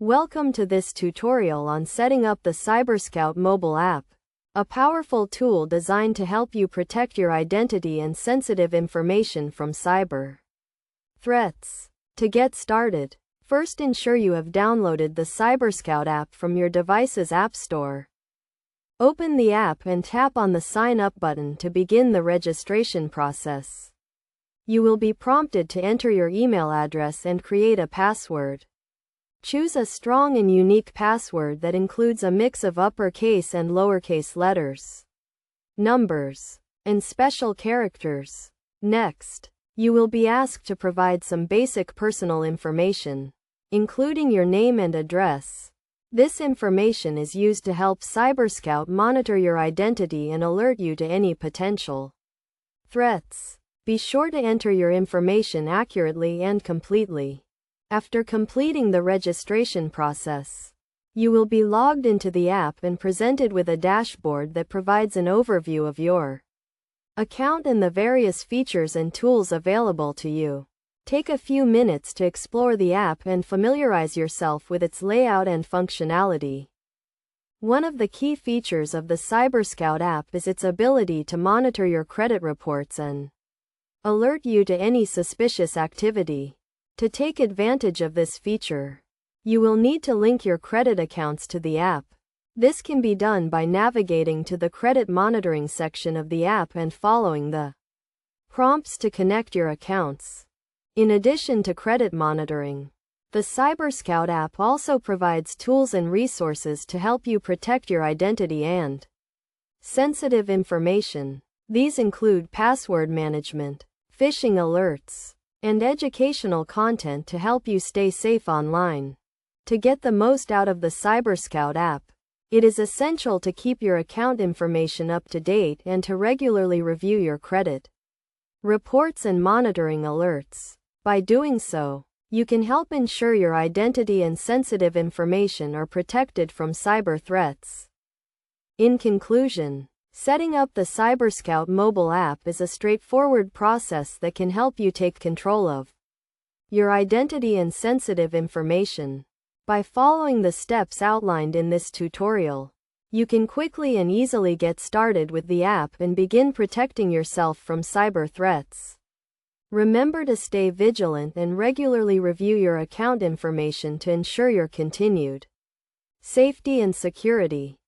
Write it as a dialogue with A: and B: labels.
A: Welcome to this tutorial on setting up the CyberScout mobile app, a powerful tool designed to help you protect your identity and sensitive information from cyber threats. To get started, first ensure you have downloaded the CyberScout app from your device's App Store. Open the app and tap on the Sign Up button to begin the registration process. You will be prompted to enter your email address and create a password. Choose a strong and unique password that includes a mix of uppercase and lowercase letters, numbers, and special characters. Next, you will be asked to provide some basic personal information, including your name and address. This information is used to help CyberScout monitor your identity and alert you to any potential threats. Be sure to enter your information accurately and completely. After completing the registration process, you will be logged into the app and presented with a dashboard that provides an overview of your account and the various features and tools available to you. Take a few minutes to explore the app and familiarize yourself with its layout and functionality. One of the key features of the CyberScout app is its ability to monitor your credit reports and alert you to any suspicious activity. To take advantage of this feature, you will need to link your credit accounts to the app. This can be done by navigating to the credit monitoring section of the app and following the prompts to connect your accounts. In addition to credit monitoring, the CyberScout app also provides tools and resources to help you protect your identity and sensitive information. These include password management, phishing alerts, and educational content to help you stay safe online. To get the most out of the CyberScout app, it is essential to keep your account information up to date and to regularly review your credit reports and monitoring alerts. By doing so, you can help ensure your identity and sensitive information are protected from cyber threats. In conclusion, setting up the CyberScout mobile app is a straightforward process that can help you take control of your identity and sensitive information. By following the steps outlined in this tutorial, you can quickly and easily get started with the app and begin protecting yourself from cyber threats. Remember to stay vigilant and regularly review your account information to ensure your continued safety and security.